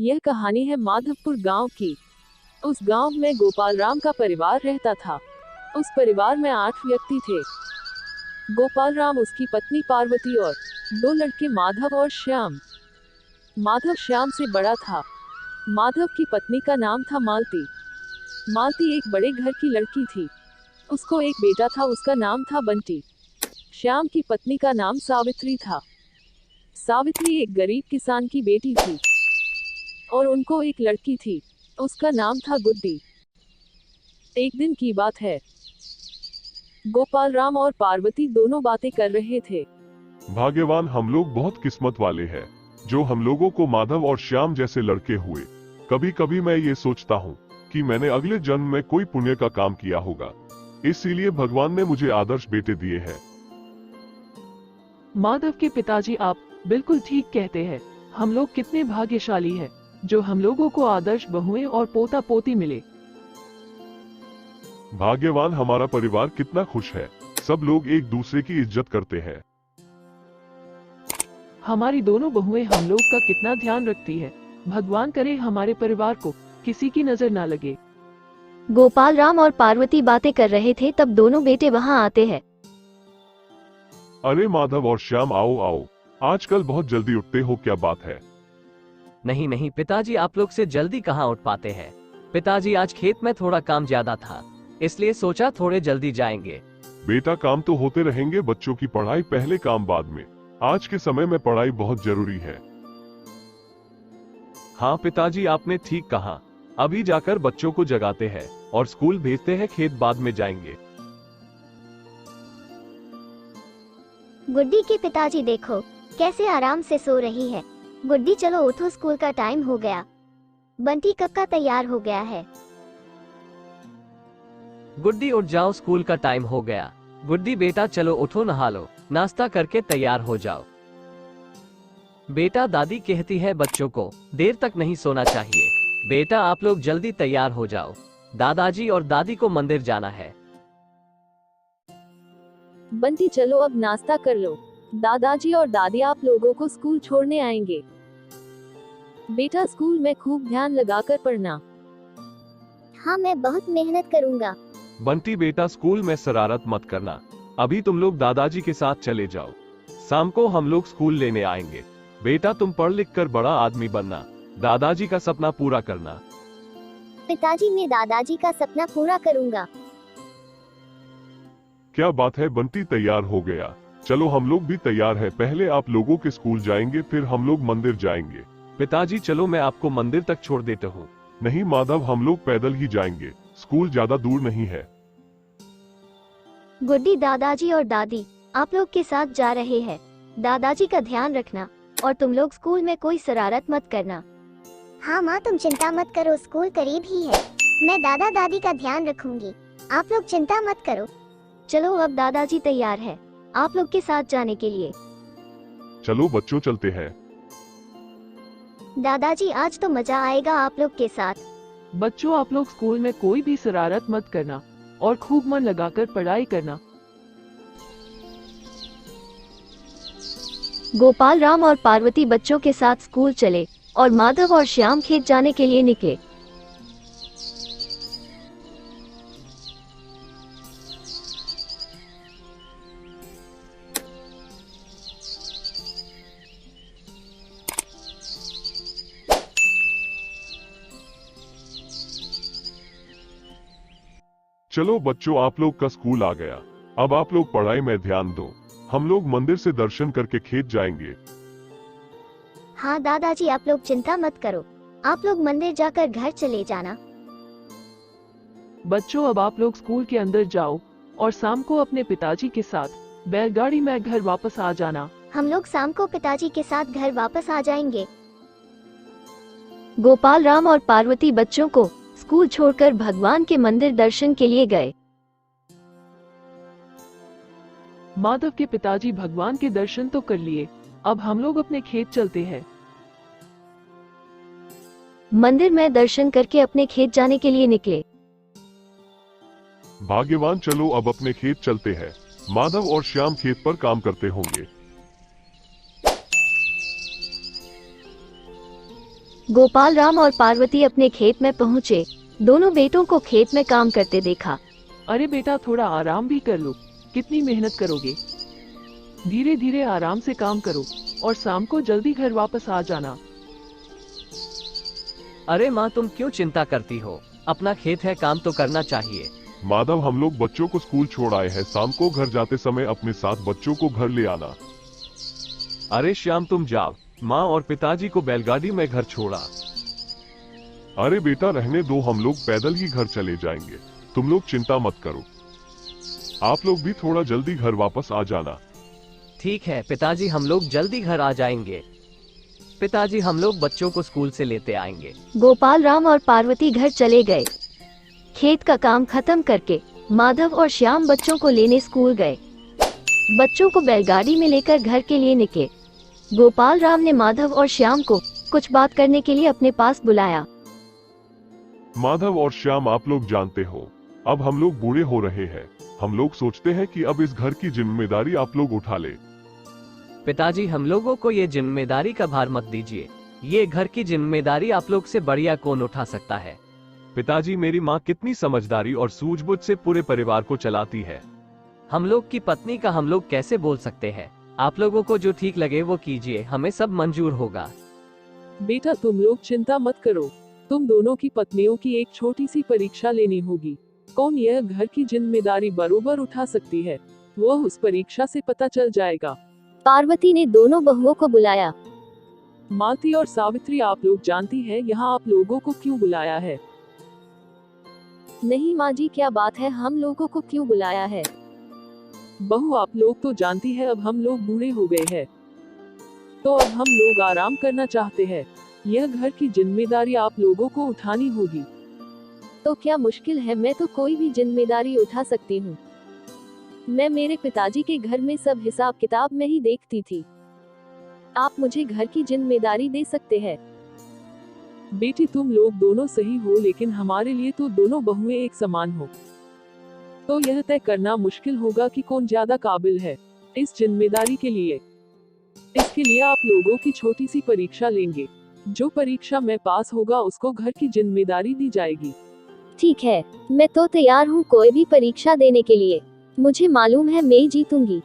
यह कहानी है माधवपुर गांव की। उस गांव में गोपाल राम का परिवार रहता था। उस परिवार में 8 व्यक्ति थे। गोपाल राम, उसकी पत्नी पार्वती और 2 लड़के माधव और श्याम। माधव श्याम से बड़ा था। माधव की पत्नी का नाम था मालती। मालती एक बड़े घर की लड़की थी। उसको एक बेटा था, उसका नाम था बंटी। श्याम की पत्नी का नाम सावित्री था। सावित्री एक गरीब किसान की बेटी थी और उनको एक लड़की थी, उसका नाम था गुड्डी। एक दिन की बात है, गोपाल राम और पार्वती दोनों बातें कर रहे थे। भाग्यवान हम लोग बहुत किस्मत वाले हैं जो हम लोगों को माधव और श्याम जैसे लड़के हुए। कभी कभी मैं ये सोचता हूँ कि मैंने अगले जन्म में कोई पुण्य का काम किया होगा, इसीलिए भगवान ने मुझे आदर्श बेटे दिए हैं। माधव के पिताजी, आप बिल्कुल ठीक कहते हैं। हम लोग कितने भाग्यशाली हैं जो हम लोगों को आदर्श बहुएं और पोता पोती मिले। भाग्यवान हमारा परिवार कितना खुश है, सब लोग एक दूसरे की इज्जत करते हैं। हमारी दोनों बहुएं हम लोग का कितना ध्यान रखती है। भगवान करे हमारे परिवार को किसी की नजर ना लगे। गोपाल राम और पार्वती बातें कर रहे थे, तब दोनों बेटे वहां आते हैं। अरे माधव और श्याम, आओ आओ, आजकल बहुत जल्दी उठते हो, क्या बात है? नहीं नहीं पिताजी, आप लोग से जल्दी कहाँ उठ पाते हैं। पिताजी, आज खेत में थोड़ा काम ज्यादा था, इसलिए सोचा थोड़े जल्दी जाएंगे। बेटा, काम तो होते रहेंगे, बच्चों की पढ़ाई पहले, काम बाद में। आज के समय में पढ़ाई बहुत जरूरी है। हाँ पिताजी, आपने ठीक कहा। अभी जाकर बच्चों को जगाते हैं और स्कूल भेजते हैं, खेत बाद में जाएंगे। गुड्डी के पिताजी देखो कैसे आराम से सो रही है। गुड्डी चलो उठो, स्कूल का टाइम हो गया। बंटी कब का तैयार हो गया है। गुड्डी उठ जाओ, स्कूल का टाइम हो गया। गुड्डी बेटा चलो उठो, नहा लो, नाश्ता करके तैयार हो जाओ। बेटा, दादी कहती है बच्चों को देर तक नहीं सोना चाहिए। बेटा आप लोग जल्दी तैयार हो जाओ, दादाजी और दादी को मंदिर जाना है। बंटी चलो अब नाश्ता कर लो, दादाजी और दादी आप लोगों को स्कूल छोड़ने आएंगे। बेटा स्कूल में खूब ध्यान लगाकर पढ़ना। हाँ, मैं बहुत मेहनत करूँगा। बंटी बेटा, स्कूल में शरारत मत करना। अभी तुम लोग दादाजी के साथ चले जाओ, शाम को हम लोग स्कूल लेने आएंगे। बेटा तुम पढ़ लिख कर बड़ा आदमी बनना, दादाजी का सपना पूरा करना। पिताजी, मैं दादाजी का सपना पूरा करूँगा। क्या बात है बंटी, तैयार हो गया। चलो हम लोग भी तैयार है, पहले आप लोगों के स्कूल जाएंगे, फिर हम लोग मंदिर जाएंगे। पिताजी चलो, मैं आपको मंदिर तक छोड़ देता हूँ। नहीं माधव, हम लोग पैदल ही जाएंगे, स्कूल ज्यादा दूर नहीं है। गुड्डी, दादाजी और दादी आप लोग के साथ जा रहे हैं। दादाजी का ध्यान रखना और तुम लोग स्कूल में कोई शरारत मत करना। हाँ माँ, तुम चिंता मत करो, स्कूल करीब ही है। मैं दादा दादी का ध्यान रखूंगी, आप लोग चिंता मत करो। चलो अब दादाजी तैयार है आप लोग के साथ जाने के लिए। चलो बच्चों चलते हैं। दादाजी आज तो मजा आएगा आप लोग के साथ। बच्चों, आप लोग स्कूल में कोई भी शरारत मत करना और खूब मन लगाकर पढ़ाई करना। गोपाल राम और पार्वती बच्चों के साथ स्कूल चले और माधव और श्याम खेत जाने के लिए निकले। चलो बच्चों, आप लोग का स्कूल आ गया, अब आप लोग पढ़ाई में ध्यान दो। हम लोग मंदिर से दर्शन करके खेत जाएंगे। हाँ दादाजी, आप लोग चिंता मत करो, आप लोग मंदिर जाकर घर चले जाना। बच्चों, अब आप लोग स्कूल के अंदर जाओ और शाम को अपने पिताजी के साथ बैलगाड़ी में घर वापस आ जाना। हम लोग शाम को पिताजी के साथ घर वापस आ जाएंगे। गोपाल राम और पार्वती बच्चों को स्कूल छोड़कर भगवान के मंदिर दर्शन के लिए गए। माधव के पिताजी भगवान के दर्शन तो कर लिए, अब हम लोग अपने खेत चलते हैं। मंदिर में दर्शन करके अपने खेत जाने के लिए निकले। भाग्यवान, चलो अब अपने खेत चलते हैं। माधव और श्याम खेत पर काम करते होंगे। गोपाल राम और पार्वती अपने खेत में पहुँचे। दोनों बेटों को खेत में काम करते देखा। अरे बेटा, थोड़ा आराम भी कर लो, कितनी मेहनत करोगे। धीरे धीरे आराम से काम करो और शाम को जल्दी घर वापस आ जाना। अरे माँ, तुम क्यों चिंता करती हो? अपना खेत है, काम तो करना चाहिए। माधव, हम लोग बच्चों को स्कूल छोड़ आए हैं। शाम को घर जाते समय अपने साथ बच्चों को घर ले आना। अरे श्याम, तुम जाओ, माँ और पिताजी को बैलगाड़ी में घर छोड़ा। अरे बेटा, रहने दो, हम लोग पैदल ही घर चले जाएंगे। तुम लोग चिंता मत करो। आप लोग भी थोड़ा जल्दी घर वापस आ जाना। ठीक है पिताजी, हम लोग जल्दी घर आ जाएंगे। पिताजी, हम लोग बच्चों को स्कूल से लेते आएंगे। गोपाल राम और पार्वती घर चले गए। खेत का काम खत्म करके माधव और श्याम बच्चों को लेने स्कूल गए। बच्चों को बैलगाड़ी में लेकर घर के लिए निकले। गोपाल राम ने माधव और श्याम को कुछ बात करने के लिए अपने पास बुलाया। माधव और श्याम, आप लोग जानते हो, अब हम लोग बूढ़े हो रहे हैं। हम लोग सोचते हैं कि अब इस घर की जिम्मेदारी आप लोग उठा ले। पिताजी, हम लोगों को ये जिम्मेदारी का भार मत दीजिए। ये घर की जिम्मेदारी आप लोग से बढ़िया कौन उठा सकता है। पिताजी, मेरी माँ कितनी समझदारी और सूझबूझ से पूरे परिवार को चलाती है। हम लोग की पत्नी का हम लोग कैसे बोल सकते हैं? आप लोगों को जो ठीक लगे वो कीजिए, हमें सब मंजूर होगा। बेटा, तुम लोग चिंता मत करो। तुम दोनों की पत्नियों की एक छोटी सी परीक्षा लेनी होगी। कौन यह घर की जिम्मेदारी बरोबर उठा सकती है, वह उस परीक्षा से पता चल जाएगा। पार्वती ने दोनों बहुओं को बुलाया। मालती और सावित्री, आप लोग जानती है यहाँ आप लोगों को क्यों बुलाया है? नहीं माँ जी, क्या बात है, हम लोगों को क्यों बुलाया है? बहू, आप लोग तो जानती है अब हम लोग बूढ़े हो गए हैं, तो अब हम लोग आराम करना चाहते हैं। यह घर की जिम्मेदारी आप लोगों को उठानी होगी। तो क्या मुश्किल है, मैं तो कोई भी जिम्मेदारी उठा सकती हूँ। मैं मेरे पिताजी के घर में सब हिसाब किताब में ही देखती थी। आप मुझे घर की जिम्मेदारी दे सकते हैं। बेटी, तुम लोग दोनों सही हो, लेकिन हमारे लिए तो दोनों बहुएं एक समान हो। तो यह तय करना मुश्किल होगा कि कौन ज्यादा काबिल है इस जिम्मेदारी के लिए। इसके लिए आप लोगों की छोटी सी परीक्षा लेंगे। जो परीक्षा में पास होगा उसको घर की जिम्मेदारी दी जाएगी। ठीक है, मैं तो तैयार हूँ कोई भी परीक्षा देने के लिए। मुझे मालूम है मैं जीतूंगी।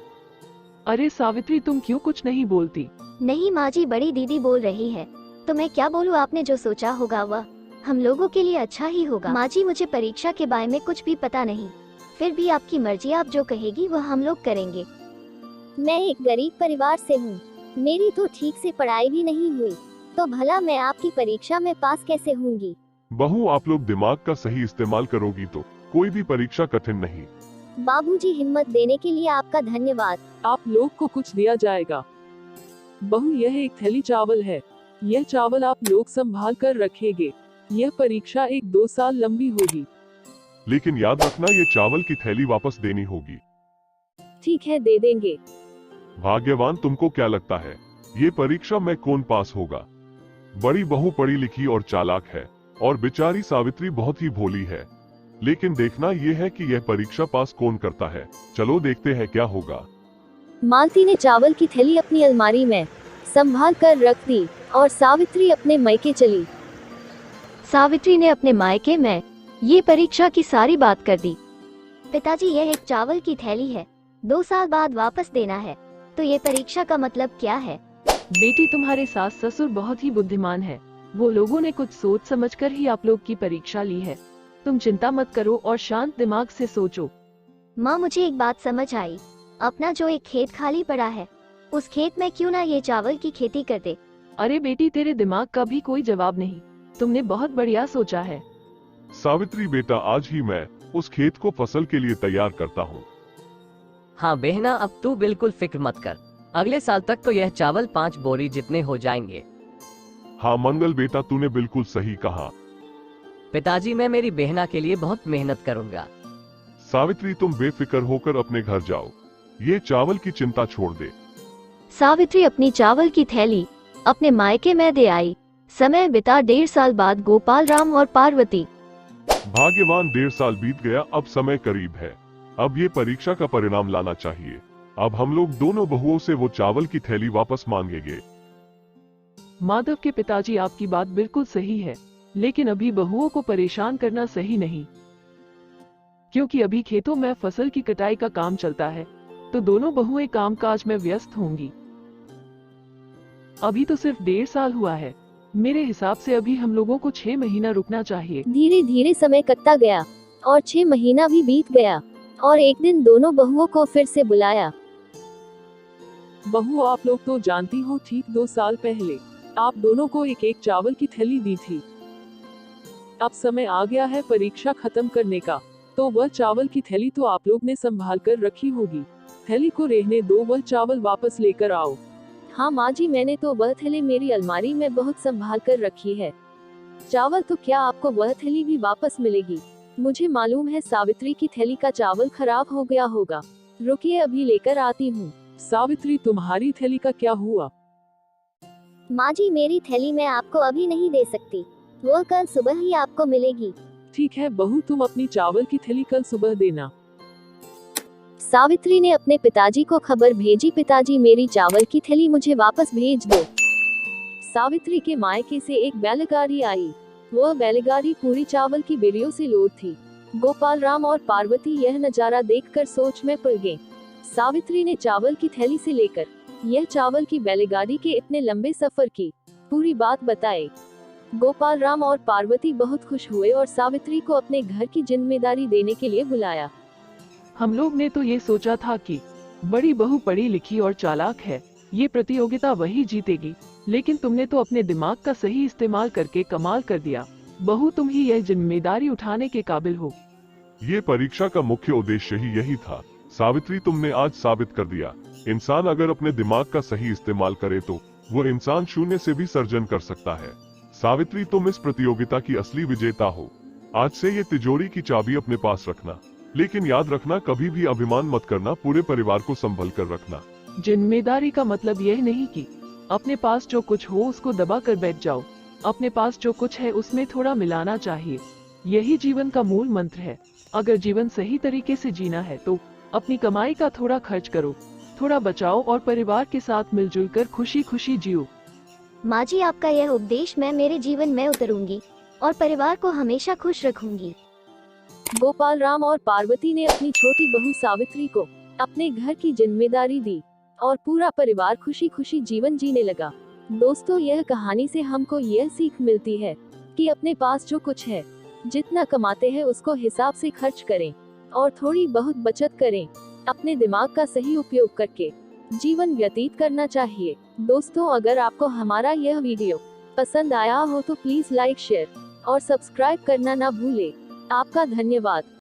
अरे सावित्री, तुम क्यों कुछ नहीं बोलती? नहीं माँ जी, बड़ी दीदी बोल रही है तो मैं क्या बोलूँ। आपने जो सोचा होगा वह हम लोगों के लिए अच्छा ही होगा। माँ जी, मुझे परीक्षा के बारे में कुछ भी पता नहीं, फिर भी आपकी मर्जी, आप जो कहेगी वह हम लोग करेंगे। मैं एक गरीब परिवार से हूँ, मेरी तो ठीक से पढ़ाई भी नहीं हुई, तो भला मैं आपकी परीक्षा में पास कैसे होंगी। बहू, आप लोग दिमाग का सही इस्तेमाल करोगी तो कोई भी परीक्षा कठिन नहीं। बाबूजी, हिम्मत देने के लिए आपका धन्यवाद। आप लोग को कुछ दिया जाएगा। बहू, यह एक थैली चावल है। यह चावल आप लोग संभाल कर रखेंगे। यह परीक्षा 1-2 साल लंबी होगी। लेकिन याद रखना, ये चावल की थैली वापस देनी होगी। ठीक है, दे देंगे। भाग्यवान, तुमको क्या लगता है ये परीक्षा में कौन पास होगा? बड़ी बहू पढ़ी लिखी और चालाक है, और बेचारी सावित्री बहुत ही भोली है। लेकिन देखना यह है कि यह परीक्षा पास कौन करता है। चलो देखते हैं क्या होगा। मालती ने चावल की थैली अपनी अलमारी में संभाल कर रख दी और सावित्री अपने मायके चली। सावित्री ने अपने मायके में ये परीक्षा की सारी बात कर दी। पिताजी, यह एक चावल की थैली है, 2 साल बाद वापस देना है, तो ये परीक्षा का मतलब क्या है? बेटी, तुम्हारे सास ससुर बहुत ही बुद्धिमान है। वो लोगों ने कुछ सोच समझकर ही आप लोग की परीक्षा ली है। तुम चिंता मत करो और शांत दिमाग से सोचो। माँ, मुझे एक बात समझ आई। अपना जो एक खेत खाली पड़ा है, उस खेत में क्यों ना ये चावल की खेती कर दे। अरे बेटी, तेरे दिमाग का भी कोई जवाब नहीं। तुमने बहुत बढ़िया सोचा है। सावित्री बेटा, आज ही मैं उस खेत को फसल के लिए तैयार करता हूँ। हाँ बहना, अब तू बिल्कुल फिक्र मत कर। अगले साल तक तो यह चावल 5 बोरी जितने हो जाएंगे। हाँ मंगल बेटा, तूने बिल्कुल सही कहा। पिताजी, मैं मेरी बहना के लिए बहुत मेहनत करूंगा। सावित्री, तुम बेफिक्र होकर अपने घर जाओ। ये चावल की चिंता छोड़ दे। सावित्री अपनी चावल की थैली अपने मायके में दे आई। समय बिता 1.5 साल बाद गोपाल राम और पार्वती। भाग्यवान, 1.5 साल बीत गया, अब समय करीब है। अब ये परीक्षा का परिणाम लाना चाहिए। अब हम लोग दोनों बहुओं से वो चावल की थैली वापस मांगेंगे। माधव के पिताजी, आपकी बात बिल्कुल सही है, लेकिन अभी बहुओं को परेशान करना सही नहीं, क्योंकि अभी खेतों में फसल की कटाई का काम चलता है, तो दोनों बहुएं कामकाज में व्यस्त होंगी। अभी तो सिर्फ 1.5 साल हुआ है, मेरे हिसाब से अभी हम लोगों को 6 महीना रुकना चाहिए। धीरे धीरे समय कटता गया और 6 महीना भी बीत गया और एक दिन दोनों बहुओं को फिर से बुलाया। बहू, आप लोग तो जानती हो, ठीक 2 साल पहले आप दोनों को एक एक चावल की थैली दी थी। अब समय आ गया है परीक्षा खत्म करने का, तो वह चावल की थैली तो आप लोग ने संभाल कर रखी होगी। थैली को रहने दो, वह चावल वापस लेकर आओ। हाँ माँ जी, मैंने तो वह थैली मेरी अलमारी में बहुत संभाल कर रखी है। चावल तो क्या, आपको वह थैली भी वापस मिलेगी। मुझे मालूम है सावित्री की थैली का चावल खराब हो गया होगा। रुकिए, अभी लेकर आती हूँ। सावित्री, तुम्हारी थैली का क्या हुआ? माँ जी, मेरी थैली मैं आपको अभी नहीं दे सकती, वो कल सुबह ही आपको मिलेगी। ठीक है बहू, तुम अपनी चावल की थैली कल सुबह देना। सावित्री ने अपने पिताजी को खबर भेजी, पिताजी मेरी चावल की थैली मुझे वापस भेज दो। सावित्री के मायके से एक बैलगाड़ी आई। वह बैलगाड़ी पूरी चावल की बेड़ियों से लोड थी। गोपाल राम और पार्वती यह नजारा देखकर सोच में पड़ गए। सावित्री ने चावल की थैली से लेकर यह चावल की बैलगाड़ी के इतने लंबे सफर की पूरी बात बताए। गोपाल राम और पार्वती बहुत खुश हुए और सावित्री को अपने घर की जिम्मेदारी देने के लिए बुलाया। हम लोग ने तो ये सोचा था कि बड़ी बहू पढ़ी लिखी और चालाक है, ये प्रतियोगिता वही जीतेगी, लेकिन तुमने तो अपने दिमाग का सही इस्तेमाल करके कमाल कर दिया। बहू, तुम ही यह जिम्मेदारी उठाने के काबिल हो। ये परीक्षा का मुख्य उद्देश्य ही यही था। सावित्री, तुमने आज साबित कर दिया, इंसान अगर अपने दिमाग का सही इस्तेमाल करे तो वो इंसान शून्य से भी सर्जन कर सकता है। सावित्री, तुम इस प्रतियोगिता की असली विजेता हो। आज से ये तिजोरी की चाबी अपने पास रखना, लेकिन याद रखना कभी भी अभिमान मत करना, पूरे परिवार को संभल कर रखना। जिम्मेदारी का मतलब यह नहीं कि अपने पास जो कुछ हो उसको दबा कर बैठ जाओ। अपने पास जो कुछ है उसमें थोड़ा मिलाना चाहिए, यही जीवन का मूल मंत्र है। अगर जीवन सही तरीके से जीना है तो अपनी कमाई का थोड़ा खर्च करो, थोड़ा बचाओ और परिवार के साथ मिलजुल कर खुशी खुशी जियो। माँ जी, आपका यह उपदेश मैं मेरे जीवन में उतरूंगी और परिवार को हमेशा खुश रखूंगी। गोपाल राम और पार्वती ने अपनी छोटी बहू सावित्री को अपने घर की जिम्मेदारी दी और पूरा परिवार खुशी खुशी जीवन जीने लगा। दोस्तों, यह कहानी से हमको यह सीख मिलती है कि अपने पास जो कुछ है, जितना कमाते हैं उसको हिसाब से खर्च करें और थोड़ी बहुत बचत करें। अपने दिमाग का सही उपयोग करके जीवन व्यतीत करना चाहिए। दोस्तों, अगर आपको हमारा यह वीडियो पसंद आया हो तो प्लीज लाइक, शेयर और सब्सक्राइब करना ना भूलें। आपका धन्यवाद।